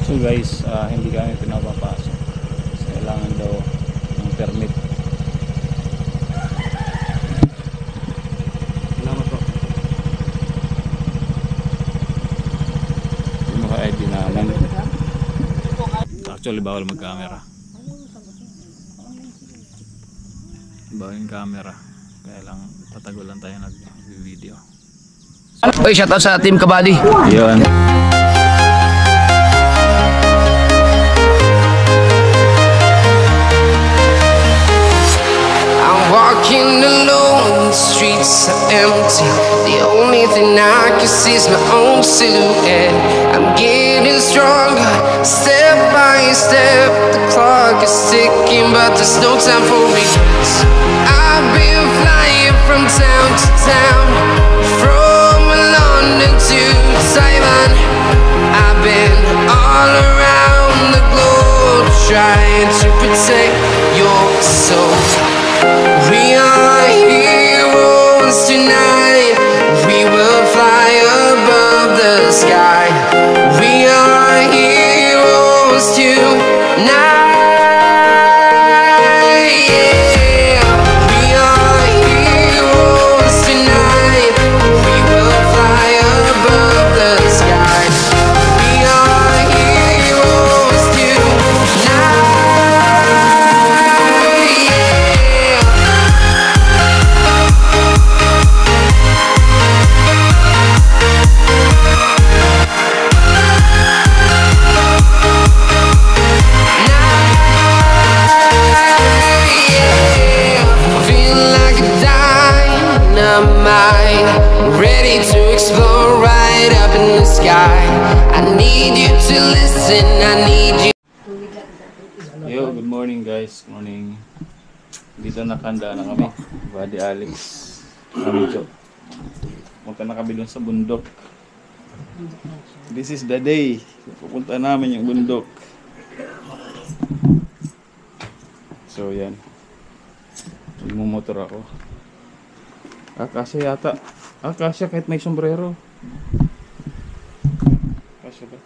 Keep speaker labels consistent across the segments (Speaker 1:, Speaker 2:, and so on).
Speaker 1: So guys, hindi kami pinapapasok. Kailangan daw ng permit. Salamat po. Yung mga ID namin. Actually bawal mag-camera. Bawal yung camera. Kaya lang tatago lang tayo nag-video.
Speaker 2: Oy, shoutout sa Team Kabady.
Speaker 1: Yun.
Speaker 3: Walking alone, the streets are empty. The only thing I can see is my own silhouette. I'm getting stronger, step by step. The clock is ticking, but there's no time for regrets. I've been flying from town to town, from London to Taiwan. I've been all around the globe, trying to protect your soul. We are heroes tonight. We will fly above the sky. We are heroes tonight. Yeah. We are heroes tonight. We will fly above the sky. We are heroes tonight. Ready to explore right up in the sky. I need you to listen, I need you.
Speaker 1: Yo, good morning guys. Good morning. Dito nakanda na kami. Buddy Alex. Amicho. Punta na kami dun sa bundok. This is the day. Pupunta namin yung bundok. So yan. Magmumotor ako. Kasya yata. Kasya kahit may sombrero. Kasya ba?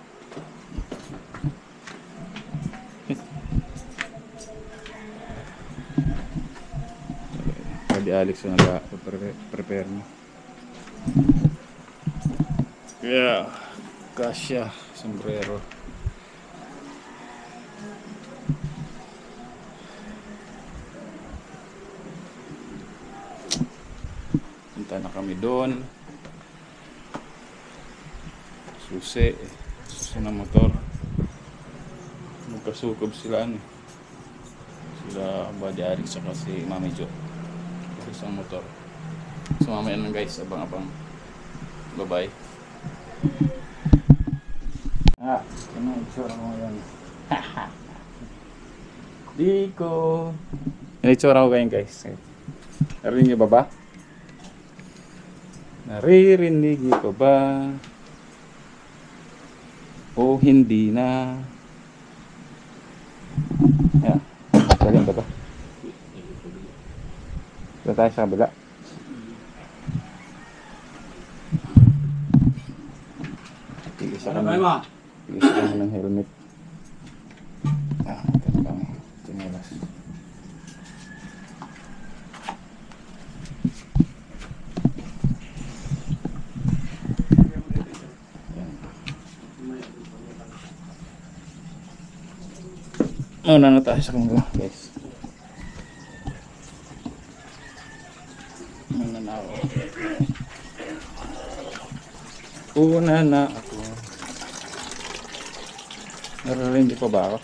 Speaker 1: Di Alex na nag-prepare na. Yeah. Kasya. Sombrero. Punta na kami doon. Susi ng motor. Magkasukob sila ano. Sila Buddy Alex saka si Mami Jo. Susi ng motor. So mamaya lang guys, abang-abang. Bye-bye. Ano itsura mo yan? Diko. Ano itsura ko kayo guys? Narinig niyo ba? Naririnig niyo pa ba? O hindi na? Yan. Galing ba ito? Doon tayo sa kabila. Tigisa kami ng helmet. Ito kami. Tinelas. Una na tayo sa kanila guys. Una na ako. Una na ako. Naririnig pa ba ako?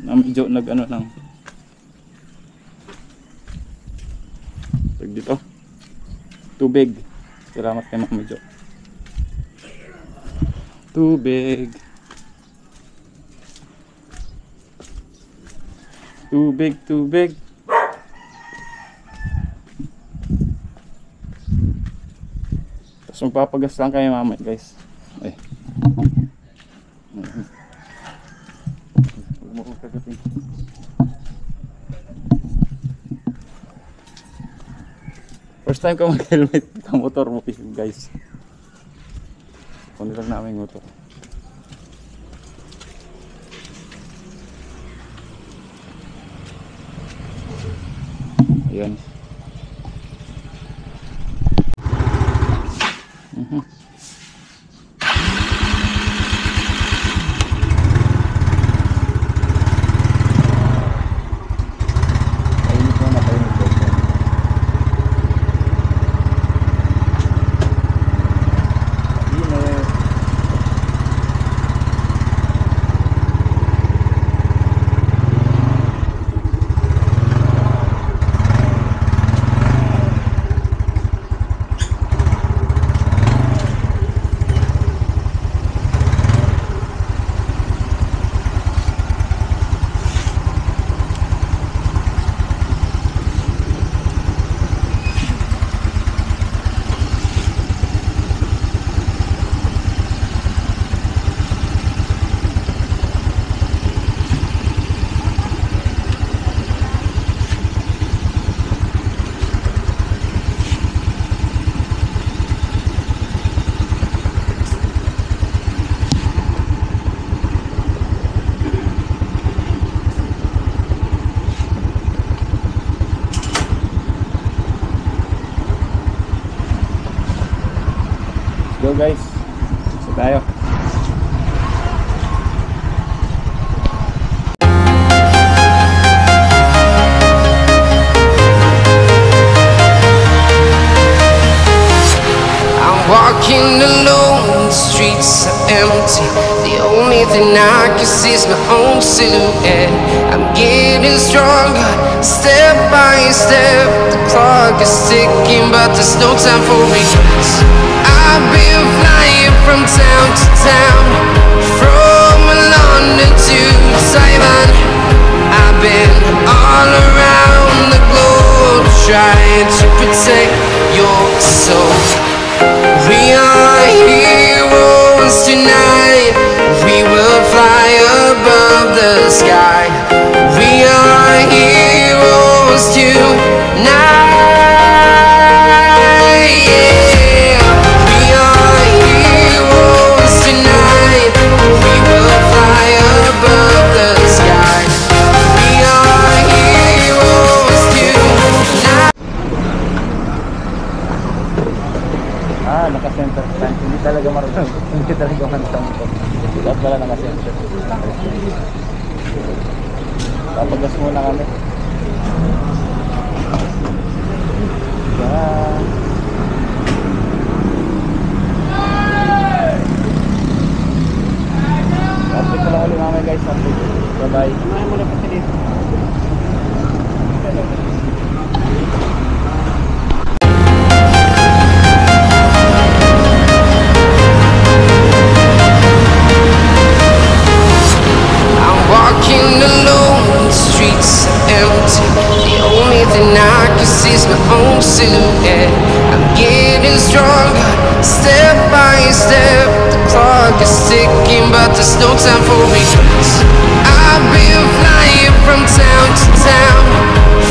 Speaker 1: Medyo nag-ano lang. Tag dito. Tubig. Salamat kay Mami Jo. Tubig. Tubig, tubig. Tapos magpapagas lang kayo mamaya guys. Ay. First time ko mag-helmet sa motor mo guys. Kunin lang namin yung motor. Ayan. Painit mo na, painit ko. Painit. Go guys, isa tayo.
Speaker 3: I'm walking alone, the streets are empty. The only thing I can see is my own silhouette. I'm getting stronger, step by step. The clock is ticking, but there's no time for regrets. I've been flying from town to town, from London to Taiwan. I've been all around the globe, trying to protect your soul. We are heroes tonight. We will fly above the sky. We are heroes tonight. Yeah. We are heroes tonight. We will fly above the sky. We are heroes tonight.
Speaker 1: Naka-center stand. Hindi talaga marunong. Hindi talaga marunong ito. Dapat wala naka-center. Papagas muna kami. Yan. Update ko lang ulit mamaya guys. Update. Bye-bye. Samahan mo na pa dito.
Speaker 3: Walking alone, the streets are empty. The only thing I can see is my own silhouette. I'm getting stronger, step by step. The clock is ticking, but there's no time for regrets. I've been flying from town to town,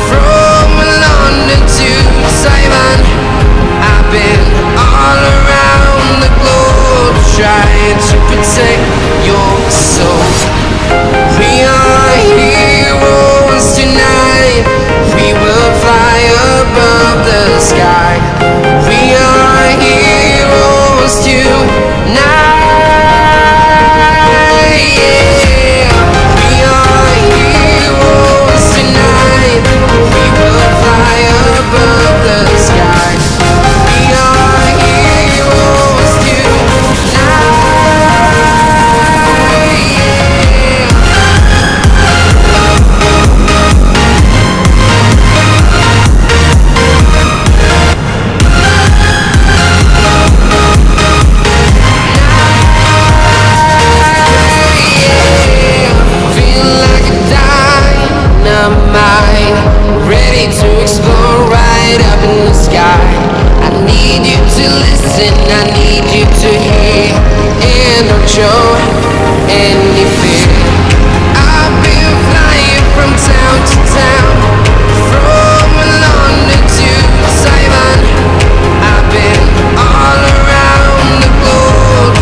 Speaker 3: from London to Taiwan. I've been all around the globe, trying to protect your soul. We are heroes tonight. We will fly above the sky. We are heroes tonight. Yeah. We are heroes tonight. We will fly above the sky. We are heroes tonight. Ready to explore right up in the sky. I need you to listen, I need you to hear, and don't show any fear. I've been flying from town to town, from London to Taiwan. I've been all around the globe.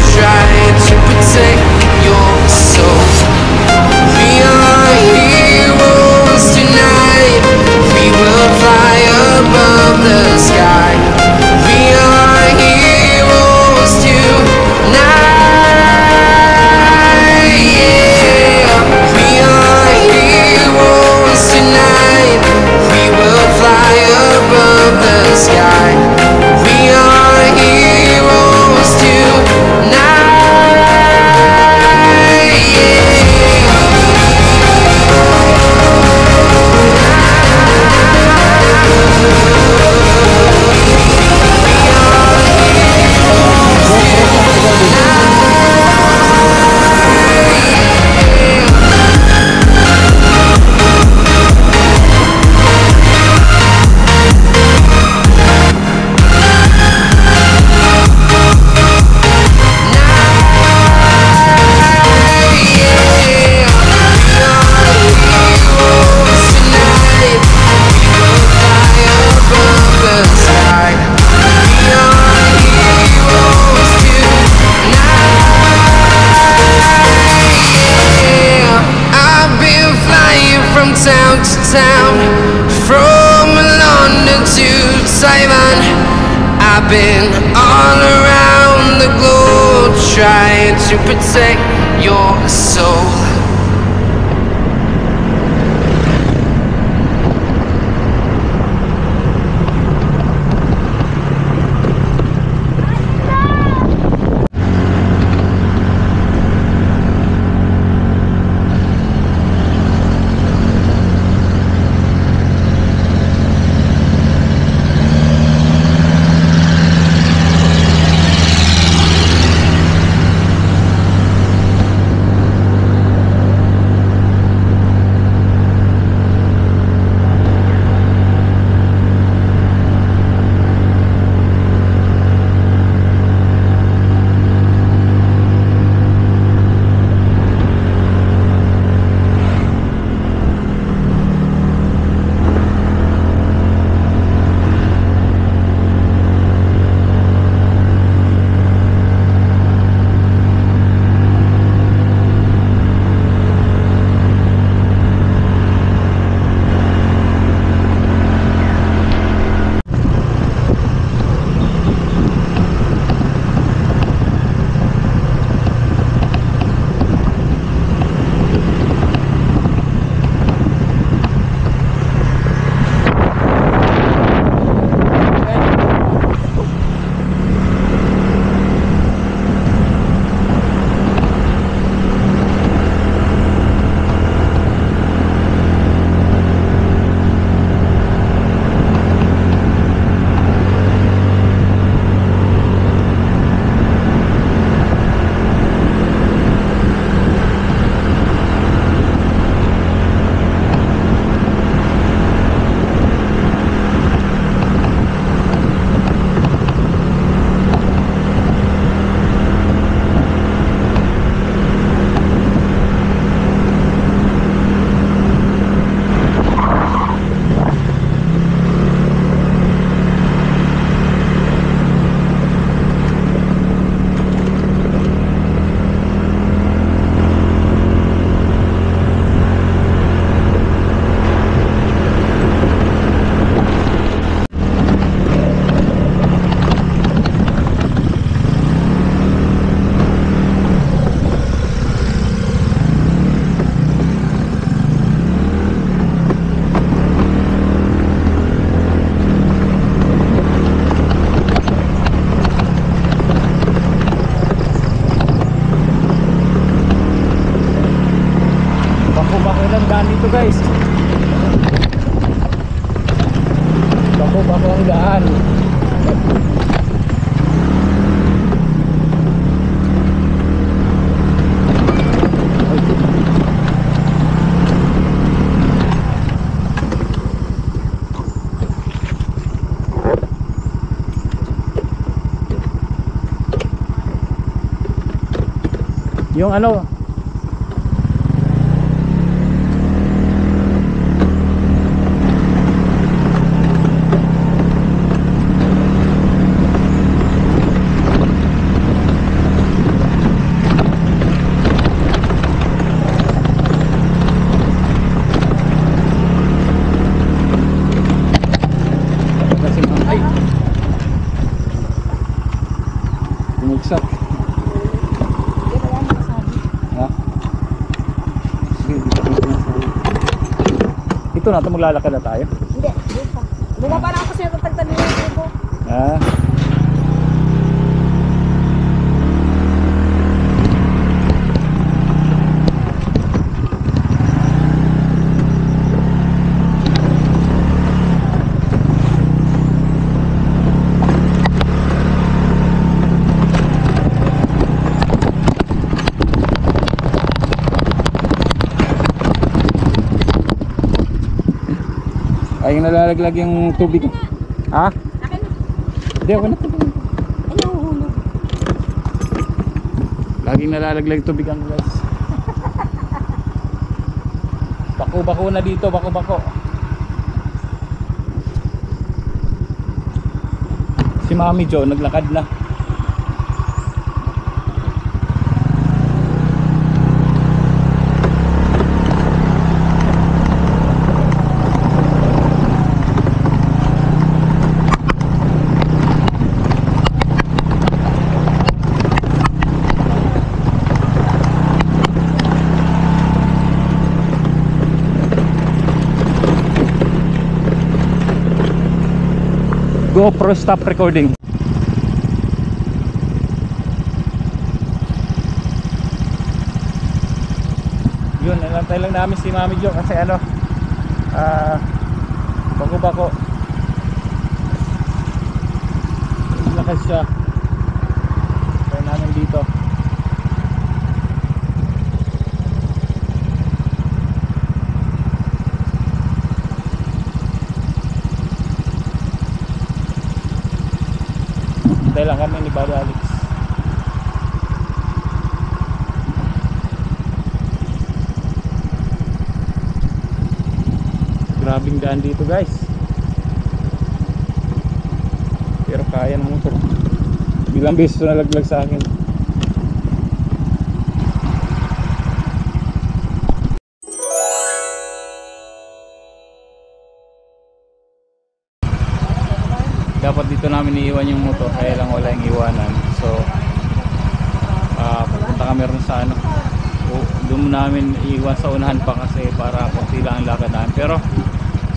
Speaker 3: trying to protect your soul.
Speaker 1: Dito guys, bako ang daan. Yung ano, bumagsak. Ha? Sige, dito ko sinasabi. Ito na, ito maglalakad na tayo.
Speaker 4: Hindi, dito pa. Bumaba na ako siya tatagtan niyo yung tubo.
Speaker 1: Ah. Ay, nalalaglag yung tubig. Ha?
Speaker 4: Akin na.
Speaker 1: Hindi, ako na tubig.
Speaker 4: Ay, nahuhulog.
Speaker 1: Laging nalalaglag yung tubig ang guys. Bako-bako na dito, bako-bako. Si Mami Jo, naglakad na. GoPro stop recording. Yun, nalantay lang namin si Mami Jo kasi ano, bako-bako. Lakas siya. Kaya namin dito. Hintay lang kami ni Buddy Alex. Grabing daan dito guys, pero kaya ng motor. Bilang beses na nalaglag sa akin. Dapat dito namin iiwan yung motor, kaya lang wala yung iwanan. So pupunta kami rin sa ano, doon namin iiwan sa unahan pa kasi para konti lang ang lakad namin. Pero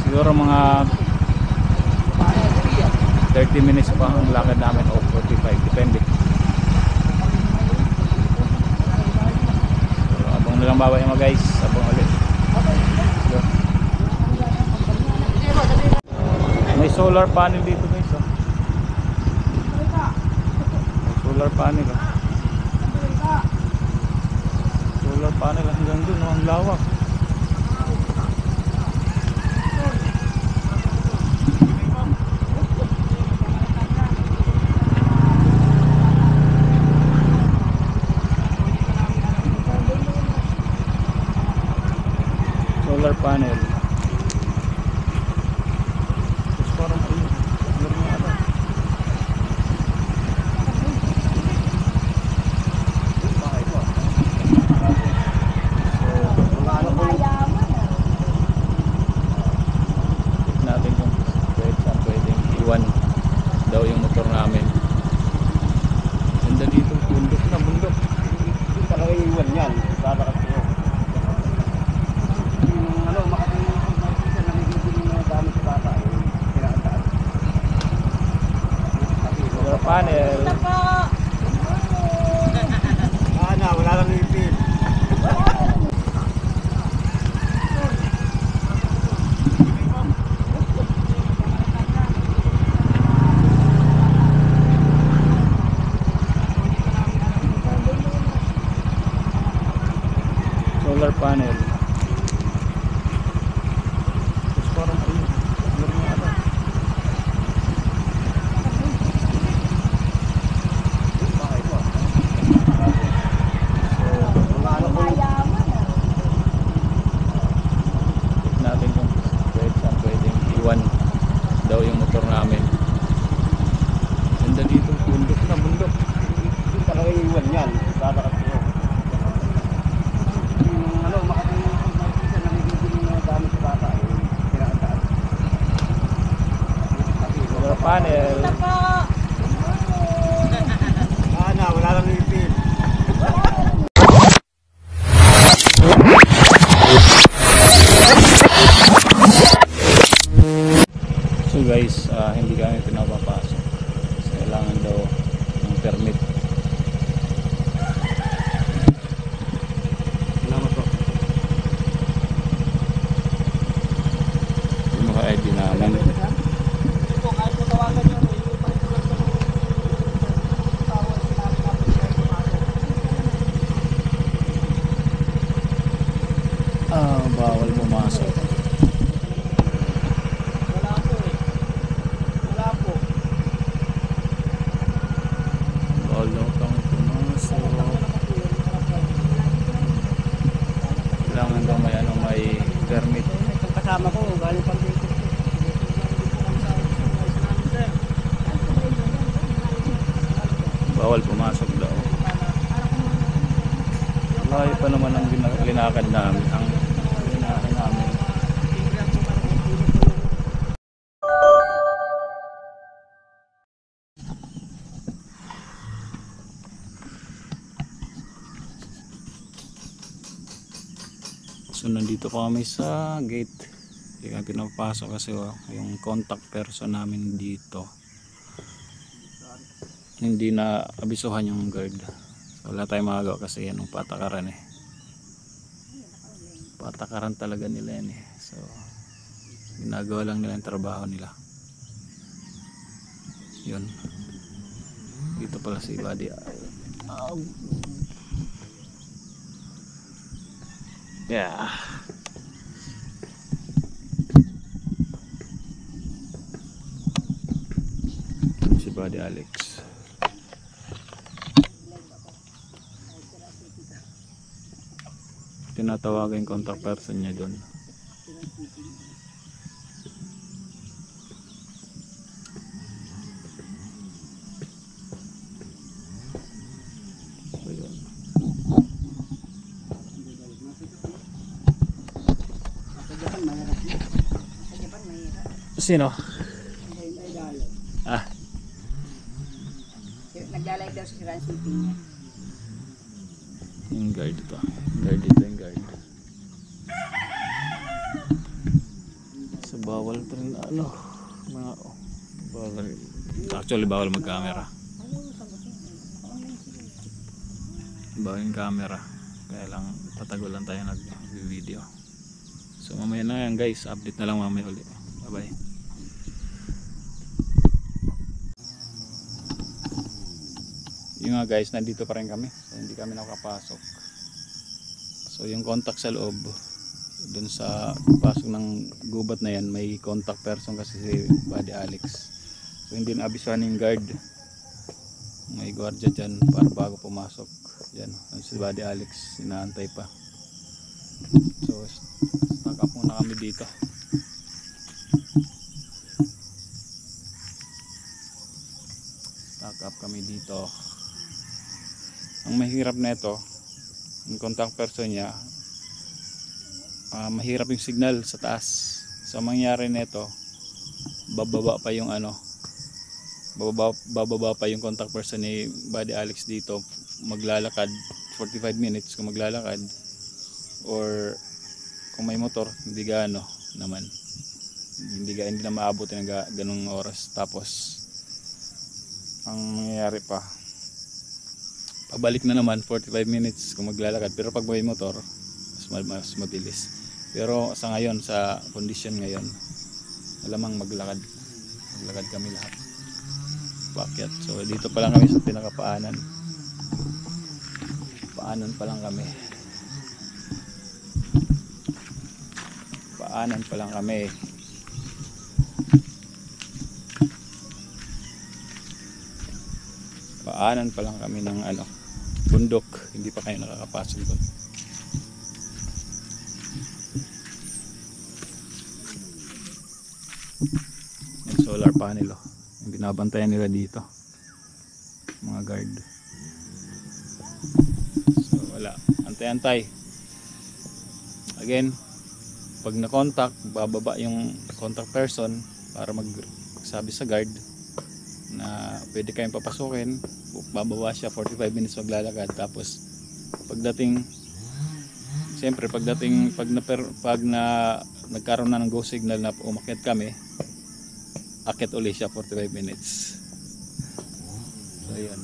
Speaker 1: siguro mga 30 minutes pa ang lakad namin o 45, depende. So abang na lang babay mga guys, abang ulit. So, may solar panel dito guys, oh. May solar panel, oh. Solar panel hanggang dun, oh, ang lawak. Solar panel. Tapos parang ayun, meron nga ata. Natin kung pwedeng iwan daw yung motor namin. Ganda dito, bundok na bundok.
Speaker 5: Hindi talaga iiwan yan. Lalakas ko. Yung ano, makatingin ko sa namigigil yung mga gamit sa bata. Pinakataan.
Speaker 1: Solar panel.
Speaker 5: Na, wala lang yung pin.
Speaker 1: Solar panel. Tapos parang ayun, meron nga ata. Natin kung pwedeng iwan daw yung motor namin. Ganda dito, bundok na bundok.
Speaker 5: Hindi talaga iiwan yan. Lalakas ko. Yung ano, makatingin ko sa namigigil yung mga gamit sa bata. Pinakataan.
Speaker 1: Solar panel.
Speaker 5: Na, wala lang yung pin.
Speaker 1: So guys, hindi kami pinapapasok. Kasi kailangan daw ng permit.
Speaker 5: Salamat po.
Speaker 1: Yung mga ID namin. Bawal pumasok. Bawal daw kang pumasok. Kailangan daw may ano, may permit.
Speaker 5: Itong kasama ko, galing pang dito.
Speaker 1: Bawal pumasok daw. Layo pa naman ang linakad namin. Ang linakad namin. So nandito kami sa gate. Hindi kami pinapasok kasi yung contact person namin dito hindi na abisuhan yung guard. So, wala tayong magagawa kasi yan ang patakaran eh. Patakaran talaga nila yan eh. So ginagawa lang nila yung trabaho nila. Yun. Dito pala si Buddy. Yeah. Si Buddy Alex. Tinatawagan yung contact person niya doon. So, yun. Sino? Ah,
Speaker 4: Naglalay daw sa Grand City niya.
Speaker 1: yung guard ito. Guard ito yung guard. So bawal pa rin ano, mga bawal. Actually bawal mag-camera. Bawal yung camera. Kaya lang tatago lang tayo nag-video. So mamaya na yan guys, update na lang mamaya ulit. Bye bye. Yung nga guys, nandito pa rin kami. So hindi kami nakapasok. So yung contact sa loob, dun sa pasok ng gubat na yan, may contact person kasi si Buddy Alex. So hindi na abisuhan yung guard. May guardia dyan para bago pumasok. Yan, si Buddy Alex, inaantay pa. So stock up muna kami dito. Stock up kami dito. Ang mahirap na ito, yung contact person niya, mahirap yung signal sa taas. So mangyari nito, bababa pa yung ano, bababa pa yung contact person ni Buddy Alex dito, maglalakad 45 minutes kung maglalakad, or kung may motor hindi gaano naman, hindi na maabot ng ganung oras. Tapos ang mangyayari pa, pabalik na naman 45 minutes kung maglalakad, pero pag may motor mas mabilis. Pero sa ngayon, sa condition ngayon, malamang maglakad kami lahat, paakyat. So dito pa lang kami sa pinakapaanan pa lang kami, paanan pa lang kami ng ano, bundok. Hindi pa kayo nakakapasok doon. Yung solar panel yung binabantayan nila dito, mga guard. So wala, antay-antay. Again, pag na-contact, bababa yung contact person para magsabi sa guard na pwede kayong papasukin. Bababa siya, 45 minutes maglalakad. Tapos pagdating, siyempre pag nagkaroon na ng go signal na umakyat kami, akyat ulit siya 45 minutes. So yun,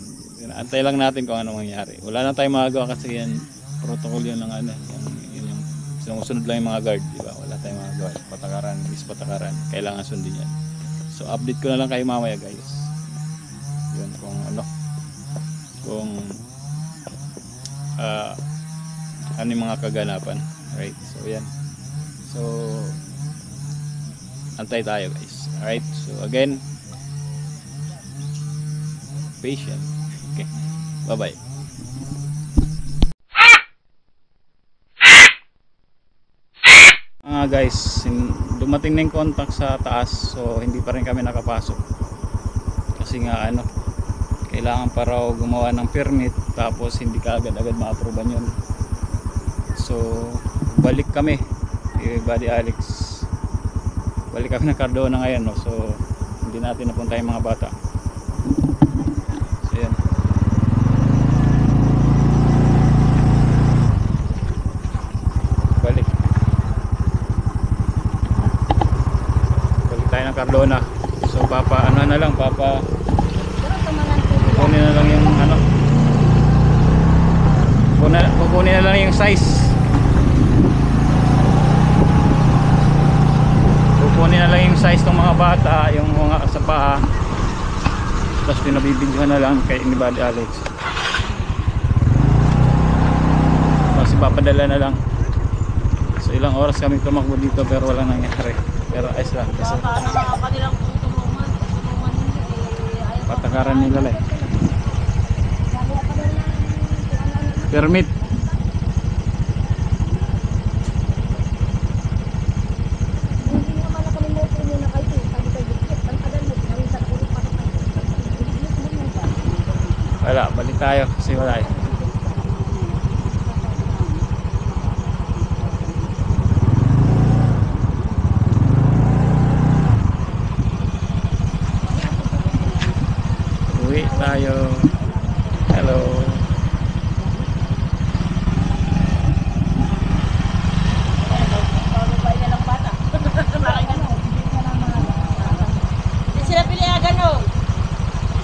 Speaker 1: antay lang natin kung ano mangyari. Wala na tayong magagawa kasi yan, protocol yun ng ano, yung sinusunod lang yung mga guard, di ba? Wala tayong magagawa. Patakaran, kailangan sundin yan. So update ko na lang kayo mamaya guys. Yun, kung ano yung mga kaganapan, right? So yan, so antay tayo guys. Alright, so again, patient. Okay, bye bye. Guys, dumating na yung contact sa taas, so hindi pa rin kami nakapasok kasi nga ano, kailangan pa raw gumawa ng permit, tapos hindi ka agad-agad ma-approvean yun. So balik kami, Buddy Alex, balik kami ng Cardona ngayon, no? So hindi natin napunta yung mga bata. So yan, balik tayo ng Cardona. So ano na lang, nyo na lang yung ano, kukunin na lang yung size. Kukunin na lang yung size ng mga bata, yung mga sa paa, tapos pinabibidyohan na lang kay ni Buddy Alex. Tapos ipapadala na lang. So ilang oras kami tumakbo dito pero walang nangyari. Pero ayos lang kasi patakaran nila lang. Permit. Wala, balik tayo kasi wala eh. Uwi tayo. Hello.
Speaker 4: Sila pinayagan o.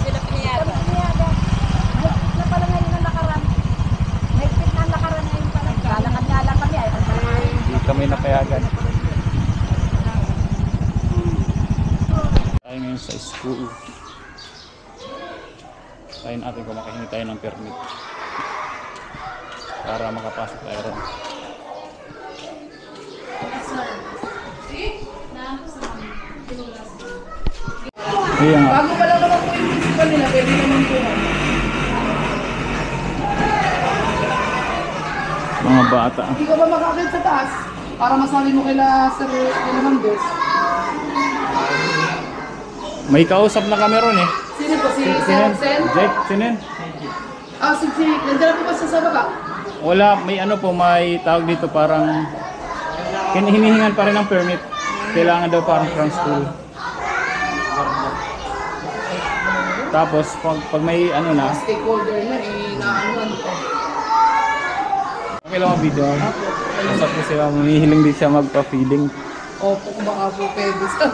Speaker 4: Sila pinayagan. Na pala ngayon ang lakaran. May fit na lakaran ngayon pala. Lalakad nga lang kami ay.
Speaker 1: Hindi kami napayagan. Tayo ngayon sa school. Tayo natin kung makahingi tayo ng permit para makapasok tayo ron. Iya nga.
Speaker 5: Bago pa lang naman po yung principal nila, pwede naman po.
Speaker 1: Mga bata.
Speaker 5: Hindi ka ba makakit sa taas? Para masabi mo kila Sir Hernandez.
Speaker 1: May kausap na kami ron eh.
Speaker 5: Sino po? Si Sir
Speaker 1: Sinen?
Speaker 5: Sen?
Speaker 1: Jake, sinin?
Speaker 5: Si nandiyan na po ba siya sa baba?
Speaker 1: Wala, may ano po, may tawag dito parang hinihingan pa rin ng permit. Kailangan daw parang from school. Tapos pag may ano na,
Speaker 5: Stakeholder na, ano po.
Speaker 1: okay lang ang video. Usap ko sila, humihiling din siya magpa-feeding.
Speaker 5: Opo, kung baka po pwede sa,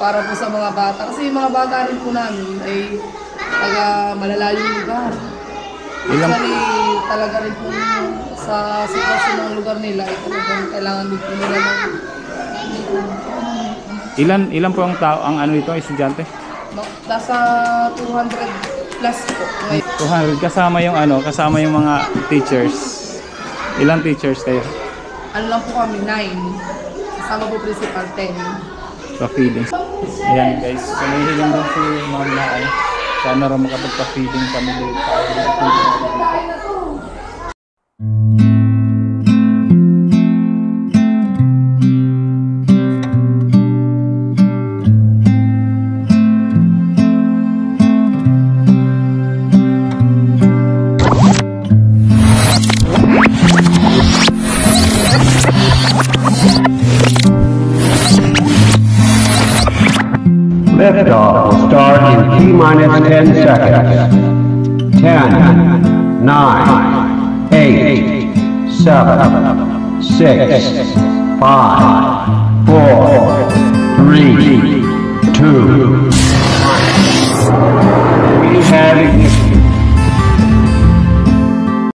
Speaker 5: para po sa mga bata. Kasi yung mga bata rin po namin ay taga malalayong lugar. Actually, talaga rin po sa sitwasyon ng lugar nila ay talagang kailangan din po nila ng
Speaker 1: Ilan po ang tao, ang ano ito, estudyante?
Speaker 5: nasa 200 plus po. Ngayon,
Speaker 1: 200 kasama yung ano, kasama yung mga teachers. Ilang teachers kayo?
Speaker 5: ano lang po kami, 9. Kasama po principal, 10.
Speaker 1: Pa-feeding. Ayan guys, sumihiling din si ma'am na ano. Sana rin makapagpa-feeding kami dito.
Speaker 6: Liftoff will start in T-minus 10 seconds. 10, 9, 8, 7, 6, 5, 4,